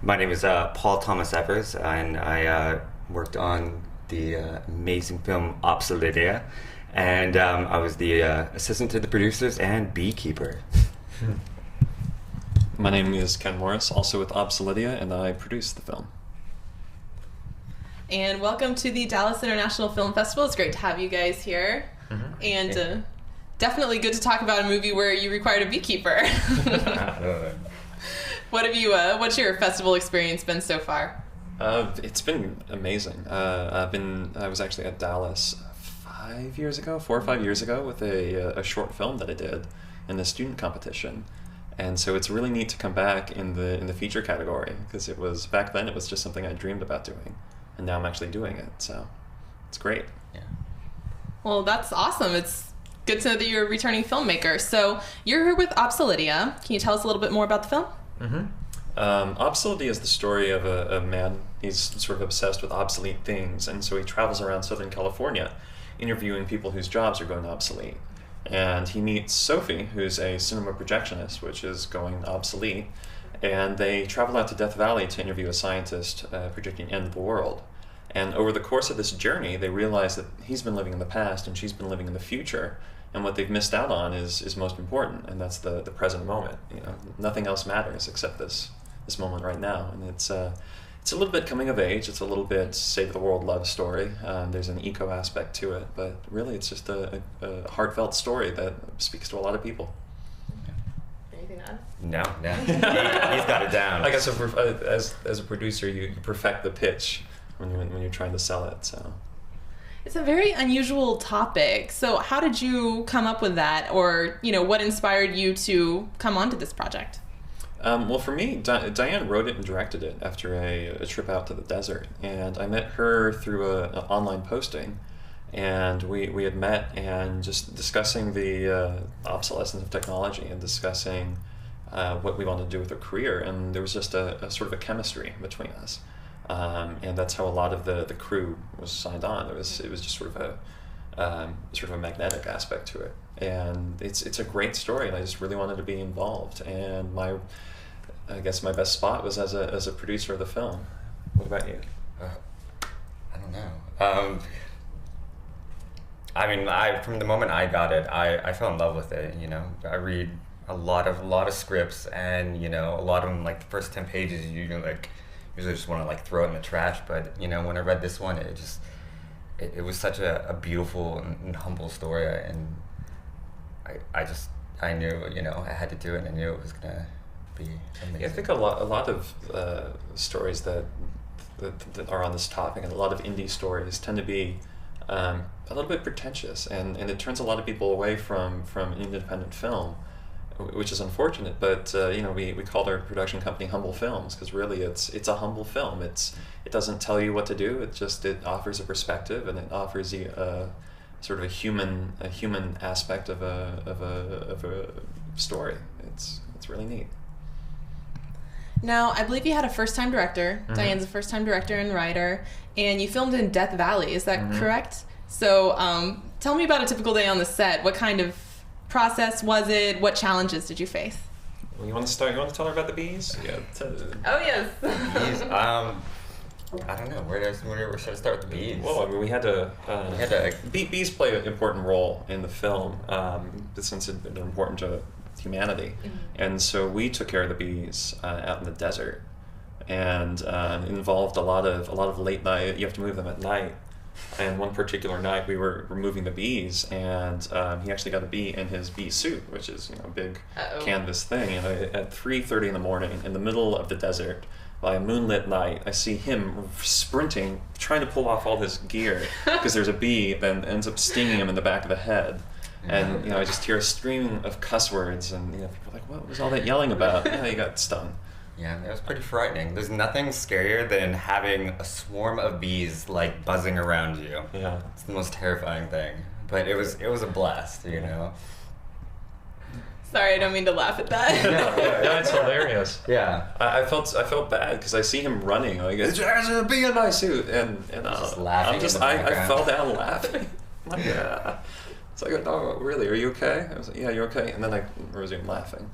My name is Paul Thomas Evers, and I worked on the amazing film OBSELIDIA, and I was the assistant to the producers and beekeeper. My name is Ken Morris, also with OBSELIDIA, and I produced the film. And welcome to the Dallas International Film Festival. It's great to have you guys here. Mm-hmm. And definitely good to talk about a movie where you required a beekeeper. What's your festival experience been so far? It's been amazing. I was actually at Dallas 4 or 5 years ago with a short film that I did in the student competition. And so it's really neat to come back in the feature category, because back then it was just something I dreamed about doing, and now I'm actually doing it. So it's great. Yeah. Well, that's awesome. It's good to know that you're a returning filmmaker. So you're here with OBSELIDIA. Can you tell us a little bit more about the film? Mm-hmm. OBSELIDIA is the story of a man. He's sort of obsessed with obsolete things, and so he travels around Southern California interviewing people whose jobs are going obsolete. And he meets Sophie, who's a cinema projectionist, which is going obsolete, and they travel out to Death Valley to interview a scientist predicting the end of the world. And over the course of this journey, they realize that he's been living in the past and she's been living in the future, and what they've missed out on is most important, and that's the present moment. You know, nothing else matters except this moment right now. And it's a little bit coming of age. It's a little bit save the world love story. There's an eco aspect to it, but really it's just a heartfelt story that speaks to a lot of people. Anything to add? No. He's got it down. I guess as a producer, you perfect the pitch when you're trying to sell it. So it's a very unusual topic. So how did you come up with that, or what inspired you to come onto this project? Well, for me, Diane wrote it and directed it after a trip out to the desert, and I met her through an online posting, and we had met and just discussing the obsolescence of technology and discussing what we wanted to do with her career, and there was just a sort of a chemistry between us, and that's how a lot of the crew was signed on. It was just sort of a magnetic aspect to it, and it's a great story, and I just really wanted to be involved. And I guess my best spot was as a producer of the film. What about you? I don't know. I mean, from the moment I got it, I fell in love with it. I read a lot of scripts, and a lot of them, like the first 10 pages, you usually just want to throw it in the trash. But when I read this one, it was such a beautiful and humble story, and I knew I had to do it, and I knew it was gonna be amazing. Yeah, I think a lot of stories that are on this topic, and a lot of indie stories, tend to be a little bit pretentious, and it turns a lot of people away from independent film, which is unfortunate. But we called our production company Humble Films, because really it's a humble film. It doesn't tell you what to do. It offers a perspective, and it offers you sort of a human aspect of a story. It's really neat. Now, I believe you had a first-time director. Mm-hmm. Diane's a first-time director and writer, and you filmed in Death Valley. Is that mm-hmm. correct? So tell me about a typical day on the set. What kind of process was it? What challenges did you face? Well, you want to start? You want to tell her about the bees? Yeah. Oh, yes. Bees. I don't know. Where should I start with the bees? Well, I mean, we had to. Bees play an important role in the film, since they're important to humanity, mm-hmm. and so we took care of the bees out in the desert, and involved a lot of late night. You have to move them at night, and one particular night we were removing the bees, and he actually got a bee in his bee suit, which is a big canvas thing. And at 3:30 in the morning, in the middle of the desert, by a moonlit night, I see him sprinting, trying to pull off all his gear because there's a bee that ends up stinging him in the back of the head. And I just hear a stream of cuss words, and people are like, "What was all that yelling about?" Yeah, you got stung. Yeah, it was pretty frightening. There's nothing scarier than having a swarm of bees buzzing around you. Yeah, it's the most terrifying thing. But it was a blast, Sorry, I don't mean to laugh at that. Yeah, it's hilarious. Yeah, I felt bad because I see him running. There's a bee in my suit, and just laughing. I fell down laughing. Yeah. It's like, "Oh, really? Are you okay?" I was like, "Yeah, you're okay." And then I resumed laughing.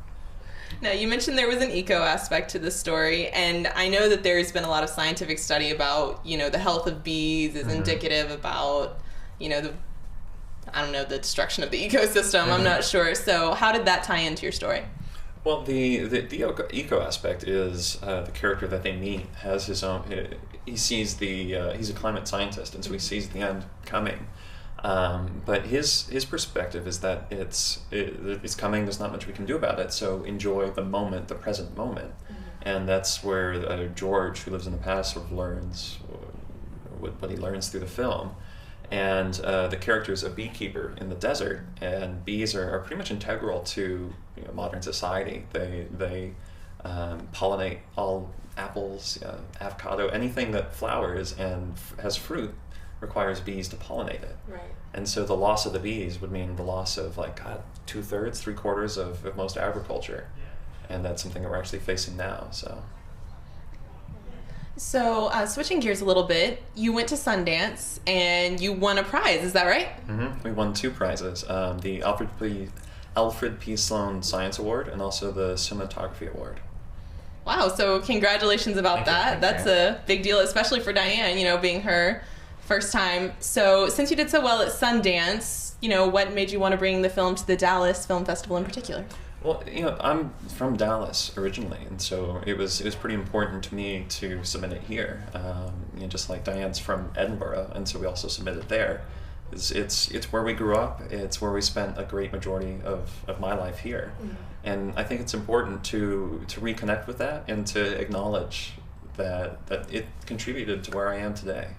Now, you mentioned there was an eco aspect to the story, and I know that there's been a lot of scientific study about, the health of bees is indicative about, the destruction of the ecosystem. I'm not sure. So how did that tie into your story? Well, the eco aspect is the character that they meet has his own. He sees he's a climate scientist, and so he sees the end coming. But his perspective is that it's coming. There's not much we can do about it. So enjoy the moment, the present moment, and that's where George, who lives in the past, sort of learns what he learns through the film. And the character is a beekeeper in the desert, and bees are pretty much integral to modern society. They pollinate all apples, avocado, anything that flowers and has fruit requires bees to pollinate it. Right. And so the loss of the bees would mean the loss of 2/3, 3/4 of most agriculture, and that's something that we're actually facing now. So, switching gears a little bit, you went to Sundance and you won a prize, is that right? Mm-hmm. We won 2 prizes, the Alfred P. Sloan Science Award and also the Cinematography Award. Wow, so congratulations about that. That's a big deal, especially for Diane, being her first time. So, since you did so well at Sundance, what made you want to bring the film to the Dallas Film Festival in particular? Well, I'm from Dallas originally, and so it was pretty important to me to submit it here. Just like Diane's from Edinburgh, and so we also submitted there. It's where we grew up. It's where we spent a great majority of my life here, and I think it's important to reconnect with that and to acknowledge that it contributed to where I am today.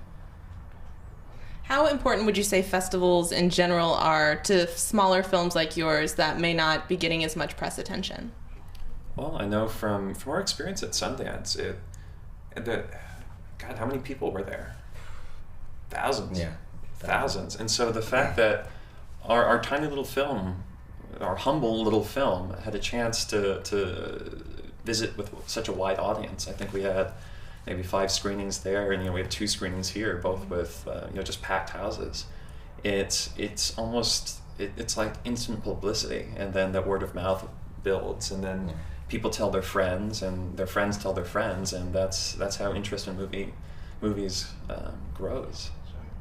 How important would you say festivals in general are to smaller films like yours that may not be getting as much press attention? Well, I know from our experience at Sundance, God, how many people were there? Thousands. Yeah. Thousands. And so the fact that our tiny little film, our humble little film, had a chance to visit with such a wide audience. I think we had maybe 5 screenings there, and we had 2 screenings here, both with just packed houses. It's like instant publicity, and then that word of mouth builds, and then people tell their friends, and their friends tell their friends, and that's how interest in movies grows.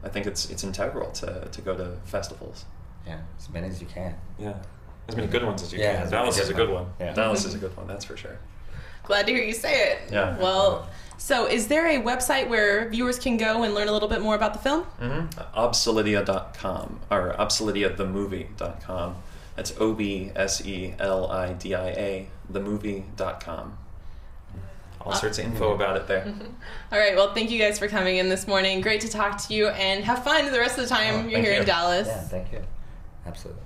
I think it's integral to go to festivals. Yeah, as many as you can. Yeah, as many good ones as you Yeah, can. Dallas is a good one. Yeah. Dallas is a good one, that's for sure. Glad to hear you say it. Yeah. Well, so is there a website where viewers can go and learn a little bit more about the film? OBSELIDIA.com, or OBSELIDIAThemovie.com. That's OBSELIDIA, themovie.com. All sorts of info about it there. All right, well, thank you guys for coming in this morning. Great to talk to you, and have fun the rest of the time you're here in Dallas. Yeah, thank you. Absolutely.